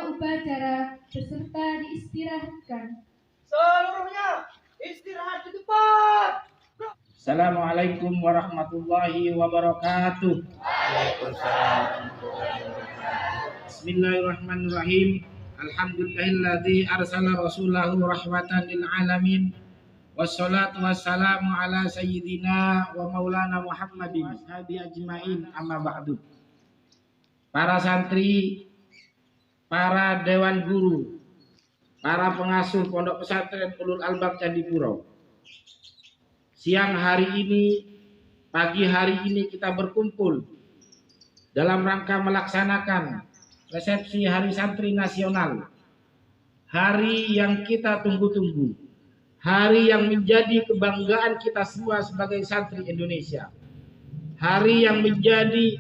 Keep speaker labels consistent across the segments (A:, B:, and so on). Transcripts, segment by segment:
A: upacara peserta diistirahatkan.
B: Seluruhnya istirahat di tempat.
C: Assalamualaikum warahmatullahi wabarakatuh.
B: Waalaikumsalam.
C: Bismillahirrahmanirrahim. Alhamdulillahilladzi arsala rasulahu rahmatan lil alamin. Wassalatu wassalamu ala sayyidina wa maulana Muhammadin washabi ajmain, amma ba'du. Para santri, para dewan guru, para pengasuh Pondok Pesantren Ulul Albab Candipuro. Siang hari ini, pagi hari ini kita berkumpul dalam rangka melaksanakan resepsi Hari Santri Nasional. Hari yang kita tunggu-tunggu. Hari yang menjadi kebanggaan kita semua sebagai santri Indonesia. Hari yang menjadi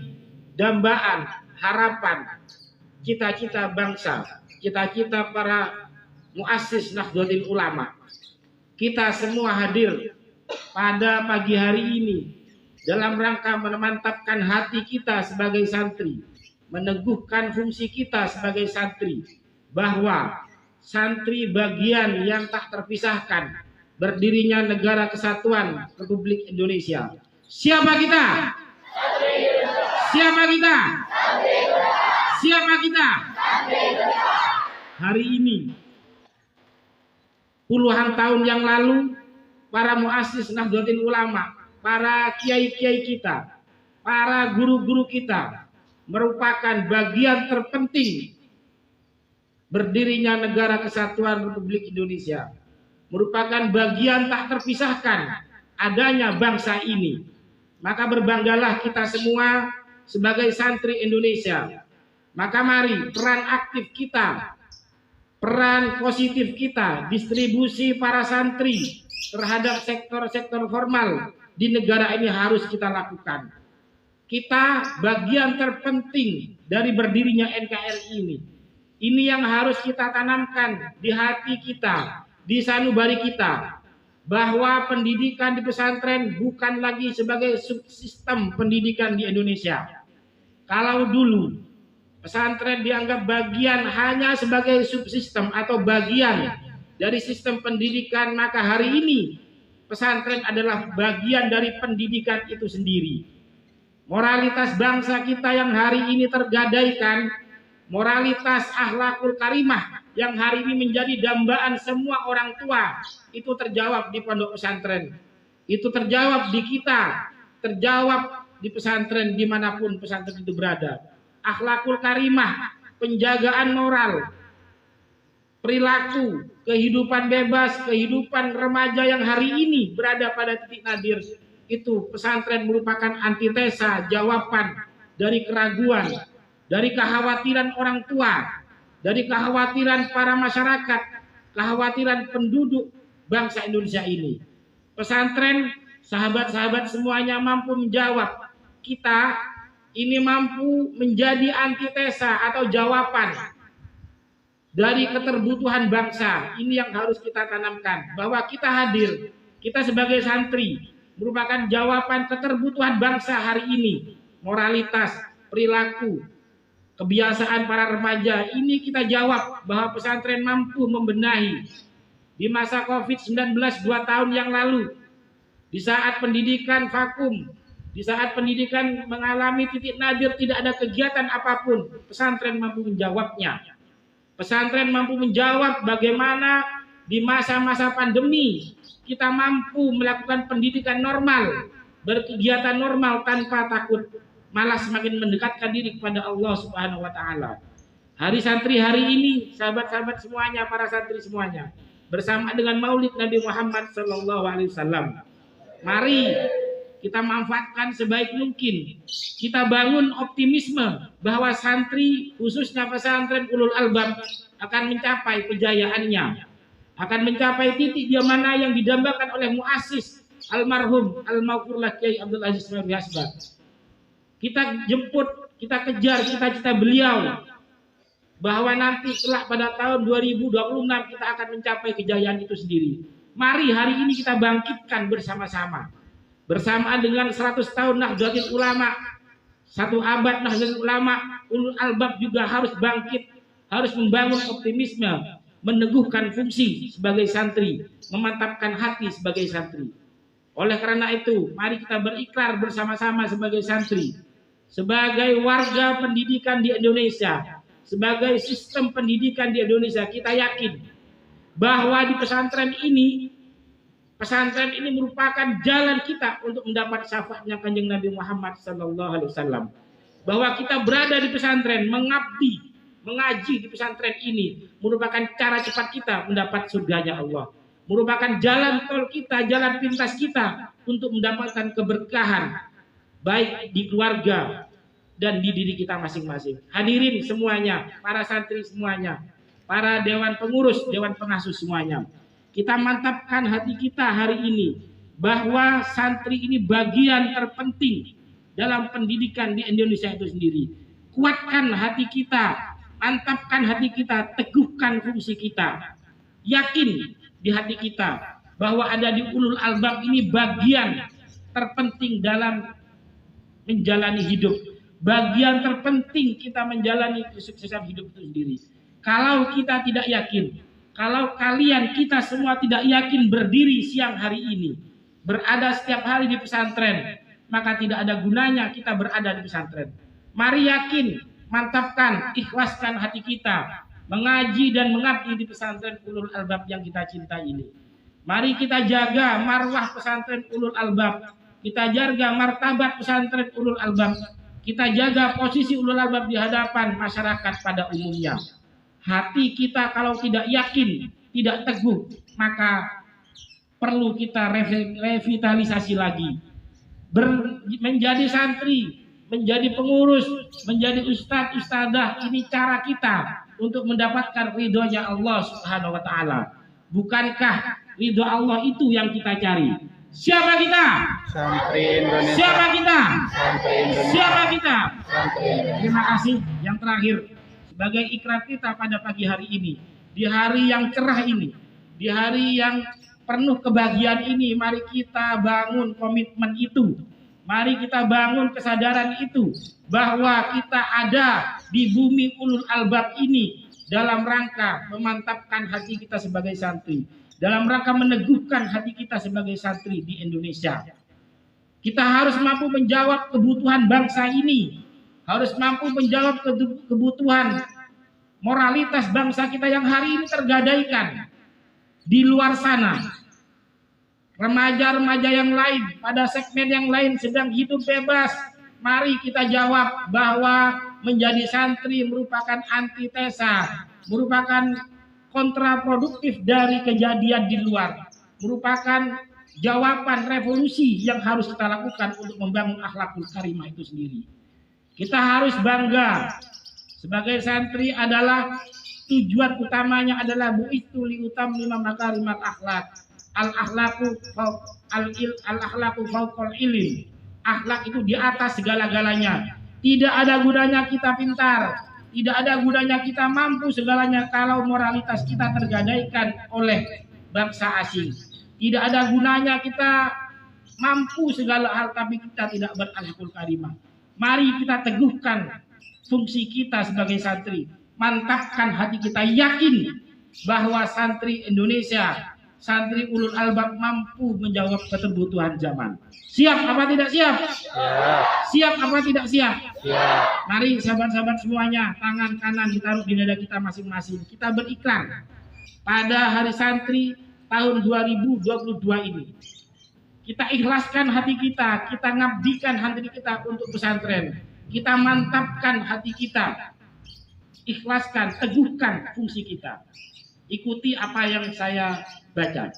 C: dambaan, harapan, cita-cita bangsa, cita-cita para muassis Nahdlatul Ulama. Kita semua hadir pada pagi hari ini dalam rangka memantapkan hati kita sebagai santri, meneguhkan fungsi kita sebagai santri, bahwa santri bagian yang tak terpisahkan berdirinya Negara Kesatuan Republik Indonesia. Siapa kita? Siapa kita? Siapa kita? Hari ini, puluhan tahun yang lalu, para muassis Nahdlatul Ulama, para kiai-kiai kita, para guru-guru kita merupakan bagian terpenting berdirinya Negara Kesatuan Republik Indonesia. Merupakan bagian tak terpisahkan adanya bangsa ini. Maka berbanggalah kita semua sebagai santri Indonesia. Maka mari peran aktif kita, peran positif kita, distribusi para santri terhadap sektor-sektor formal di negara ini harus kita lakukan. Kita bagian terpenting dari berdirinya NKRI ini. Ini yang harus kita tanamkan di hati kita, di sanubari kita, bahwa pendidikan di pesantren bukan lagi sebagai subsistem pendidikan di Indonesia. Kalau dulu pesantren dianggap bagian hanya sebagai subsistem atau bagian dari sistem pendidikan, maka hari ini pesantren adalah bagian dari pendidikan itu sendiri. Moralitas bangsa kita yang hari ini tergadaikan, moralitas akhlakul karimah yang hari ini menjadi dambaan semua orang tua, itu terjawab di pondok pesantren. Itu terjawab di kita, terjawab di pesantren dimanapun pesantren itu berada. Akhlakul karimah, penjagaan moral, perilaku, kehidupan bebas, kehidupan remaja yang hari ini berada pada titik nadir, itu pesantren merupakan antitesa, jawaban dari keraguan, dari kekhawatiran orang tua, dari kekhawatiran para masyarakat, kekhawatiran penduduk bangsa Indonesia ini. Pesantren, sahabat-sahabat semuanya mampu menjawab. Kita ini mampu menjadi antitesa atau jawaban dari keterbutuhan bangsa. Ini yang harus kita tanamkan, bahwa kita hadir, kita sebagai santri merupakan jawaban keterbutuhan bangsa hari ini. Moralitas, perilaku, kebiasaan para remaja ini kita jawab, bahwa pesantren mampu membenahi. Di masa COVID-19 2 tahun yang lalu, di saat pendidikan vakum, di saat pendidikan mengalami titik nadir, tidak ada kegiatan apapun, pesantren mampu menjawabnya. Pesantren mampu menjawab bagaimana di masa-masa pandemi kita mampu melakukan pendidikan normal, berkegiatan normal tanpa takut, malah semakin mendekatkan diri kepada Allah Subhanahu wa taala. Hari santri hari ini, sahabat-sahabat semuanya, para santri semuanya, bersama dengan Maulid Nabi Muhammad sallallahu alaihi wasallam. Mari kita manfaatkan sebaik mungkin. Kita bangun optimisme bahwa santri, khususnya pesantren Ulul Albab, akan mencapai kejayaannya, akan mencapai titik di mana yang didambakan oleh muassis almarhum al-maghfurlah Kiai Abdul Aziz Maryam Hasbah. Kita jemput, kita kejar cita-cita beliau, bahwa nanti kelak pada tahun 2026 kita akan mencapai kejayaan itu sendiri. Mari hari ini kita bangkitkan bersama-sama. Bersamaan dengan 100 tahun Nahdlatul Ulama, 1 abad Nahdlatul Ulama, Ulul Albab juga harus bangkit harus membangun optimisme, meneguhkan fungsi sebagai santri, memantapkan hati sebagai santri. Oleh karena itu, mari kita berikrar bersama-sama sebagai santri, sebagai warga pendidikan di Indonesia, sebagai sistem pendidikan di Indonesia. Kita yakin bahwa di pesantren ini merupakan jalan kita untuk mendapat syafaatnya Kanjeng Nabi Muhammad SAW. Bahwa kita berada di pesantren, mengabdi, mengaji di pesantren ini merupakan cara cepat kita mendapat surganya Allah. Merupakan jalan tol kita, jalan pintas kita untuk mendapatkan keberkahan baik di keluarga dan di diri kita masing-masing. Hadirin semuanya, para santri semuanya, para dewan pengurus, dewan pengasuh semuanya. Kita mantapkan hati kita hari ini bahwa santri ini bagian terpenting dalam pendidikan di Indonesia itu sendiri. Kuatkan hati kita, mantapkan hati kita, teguhkan fungsi kita. Yakin di hati kita bahwa ada di ulul albab ini bagian terpenting dalam menjalani hidup. Bagian terpenting kita menjalani kesuksesan hidup itu sendiri. Kalau kita tidak yakin, kalau kalian, kita semua tidak yakin berdiri siang hari ini, berada setiap hari di pesantren, maka tidak ada gunanya kita berada di pesantren. Mari yakin, mantapkan, ikhlaskan hati kita, mengaji dan mengabdi di pesantren ulul albab yang kita cintai ini. Mari kita jaga marwah pesantren ulul albab, kita jaga martabat pesantren ulul albab, kita jaga posisi ulul albab di hadapan masyarakat pada umumnya. Hati kita kalau tidak yakin, tidak teguh, maka perlu kita revitalisasi lagi. Menjadi santri, menjadi pengurus, menjadi ustadz, ustadzah, ini cara kita untuk mendapatkan ridhonya Allah Subhanahu wa Ta'ala. Bukankah ridho Allah itu yang kita cari? Siapa kita?
B: Santri Indonesia.
C: Siapa kita?
B: Santri Indonesia.
C: Siapa kita?
B: Santri Indonesia.
C: Terima kasih. Yang terakhir, sebagai ikrar kita pada pagi hari ini, di hari yang cerah ini, di hari yang penuh kebahagiaan ini, mari kita bangun komitmen itu. Mari kita bangun kesadaran itu bahwa kita ada di bumi ulul albab ini dalam rangka memantapkan hati kita sebagai santri, dalam rangka meneguhkan hati kita sebagai santri di Indonesia. Kita harus mampu menjawab kebutuhan bangsa ini, harus mampu menjawab kebutuhan moralitas bangsa kita yang hari ini tergadaikan di luar sana. Remaja-remaja yang lain pada segmen yang lain sedang hidup bebas. Mari kita jawab bahwa menjadi santri merupakan antitesa, merupakan kontraproduktif dari kejadian di luar, merupakan jawaban revolusi yang harus kita lakukan untuk membangun akhlakul karimah itu sendiri. Kita harus bangga sebagai santri adalah tujuan utamanya adalah bu'istu li utammima makarimal akhlak. Al-akhlaku fauqal ilm. Akhlak itu di atas segala-galanya. Tidak ada gunanya kita pintar, tidak ada gunanya kita mampu segalanya kalau moralitas kita tergadaikan oleh bangsa asing. Tidak ada gunanya kita mampu segala hal tapi kita tidak berakhlakul karimah. Mari kita teguhkan fungsi kita sebagai santri, mantapkan hati kita, yakin bahwa santri Indonesia, santri ulul albab mampu menjawab kebutuhan zaman. Siap apa tidak siap?
B: Siap.
C: Siap apa tidak siap?
B: Siap.
C: Mari sahabat-sahabat semuanya, tangan kanan ditaruh di dada kita masing-masing. Kita berikrar pada hari santri tahun 2022 ini. Kita ikhlaskan hati kita, kita ngabdikan hati kita untuk pesantren. Kita mantapkan hati kita, ikhlaskan, teguhkan fungsi kita. Ikuti apa yang saya baca.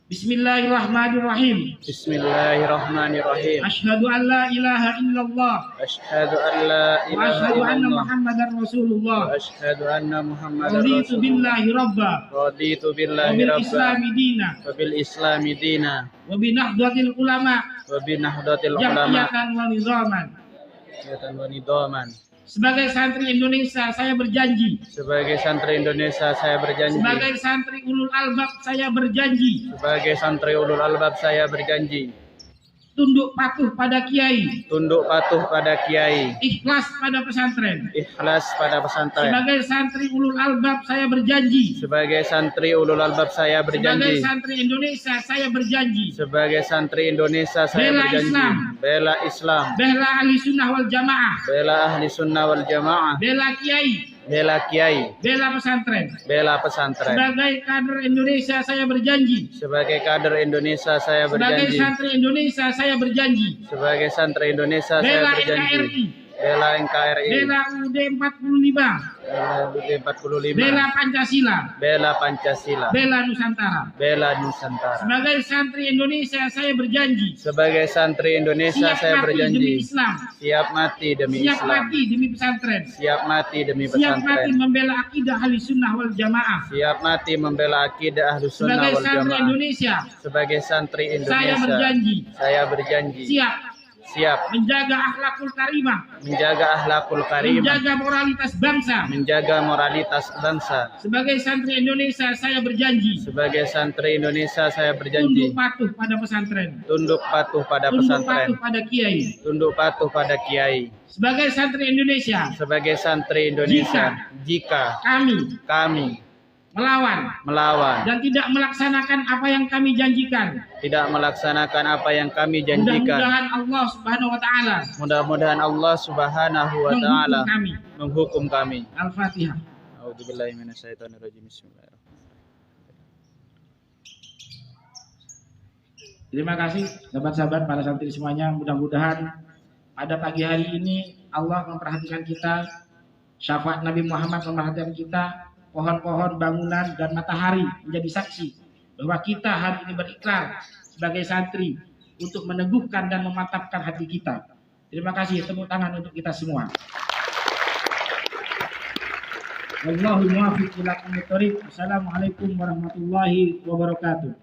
C: Bismillahirrahmanirrahim.
B: Bismillahirrahmanirrahim.
C: Asyhadu an la ilaha illallah.
B: Asyhadu an la
C: Wa
B: ilaha
C: asyhadu anna
B: illallah.
C: Muhammadar Rasulullah.
B: Wa asyhadu anna Muhammadar
C: Raditu
B: Rasulullah.
C: billahi rabba.
B: Raditu
C: Wa
B: billahi
C: bil
B: rabba.
C: islami dina.
B: Wa bil islami dina.
C: Wa bi nahdlatil ulama.
B: Wa bi nahdlatil ulama.
C: Jam'iyatan wa nizaman.
B: Jam'iyatan wa nidaman.
C: Sebagai santri Indonesia saya berjanji.
B: Sebagai santri Indonesia saya berjanji.
C: Sebagai santri ulul albab saya berjanji.
B: Sebagai santri ulul albab saya berjanji.
C: tunduk patuh pada kiai,
B: tunduk patuh pada kiai,
C: ikhlas pada pesantren.
B: ikhlas pada pesantren.
C: Sebagai santri ulul albab saya berjanji.
B: Sebagai santri ulul albab saya
C: Sebagai
B: berjanji.
C: santri Indonesia saya berjanji.
B: Sebagai santri Indonesia saya
C: Bela
B: berjanji.
C: Islam.
B: Bela Islam.
C: Bela ahli sunnah wal jamaah.
B: Bela ahli sunnah wal jamaah.
C: Bela kiai.
B: Bela kiai.
C: Bela pesantren.
B: Bela pesantren.
C: Sebagai kader Indonesia saya berjanji.
B: Sebagai kader Indonesia saya
C: Sebagai
B: berjanji.
C: santri Indonesia saya berjanji.
B: Sebagai santri Indonesia saya
C: Bela
B: berjanji.
C: NKRI.
B: Bela NKRI.
C: Bela UUD 45.
B: Bela UUD 45.
C: Bela Pancasila.
B: Bela Pancasila.
C: Bela Nusantara.
B: Bela Nusantara.
C: Sebagai santri Indonesia saya berjanji.
B: Sebagai santri Indonesia
C: Siap
B: saya
C: mati demi
B: berjanji.
C: Islam.
B: Siap mati demi
C: Siap
B: Islam.
C: mati demi pesantren.
B: Siap mati demi
C: Siap mati
B: pesantren.
C: membela akidah ahli sunnah wal jamaah.
B: Siap mati membela akidah Ahlus Sunnah
C: Sebagai
B: wal
C: santri
B: Jamaah.
C: Indonesia,
B: Sebagai santri
C: saya
B: Indonesia,
C: berjanji.
B: saya berjanji.
C: Siap menjaga akhlakul karimah,
B: Menjaga akhlakul karimah.
C: menjaga moralitas bangsa.
B: Menjaga moralitas bangsa.
C: Sebagai santri Indonesia, saya berjanji.
B: Sebagai santri Indonesia saya
C: Tunduk
B: berjanji.
C: patuh pada pesantren.
B: Tunduk patuh pada
C: Tunduk
B: pesantren.
C: patuh pada kiai.
B: Tunduk patuh pada kiai.
C: Sebagai santri Indonesia,
B: Sebagai santri Indonesia, jika kami melawan
C: dan tidak melaksanakan apa yang kami janjikan,
B: tidak melaksanakan apa yang kami janjikan,
C: mudah-mudahan Allah Subhanahu wa taala
B: mudah-mudahan Allah Subhanahu wa taala
C: menghukum kami.
B: menghukum kami.
C: Al-Fatihah.
B: A'udzubillahi minasyaitonirrajim. Bismillahirrahmanirrahim.
C: Terima kasih sahabat-sahabat para santri semuanya. Mudah-mudahan pada pagi hari ini Allah memperhatikan kita, syafaat Nabi Muhammad memperhatikan kita, pohon-pohon, bangunan, dan matahari menjadi saksi bahwa kita hari ini berikrar sebagai santri untuk meneguhkan dan memantapkan hati kita. Terima kasih, tepuk tangan untuk kita semua. Wallahul muwaffiq ila aqwamit thoriq. Assalamualaikum warahmatullahi wabarakatuh.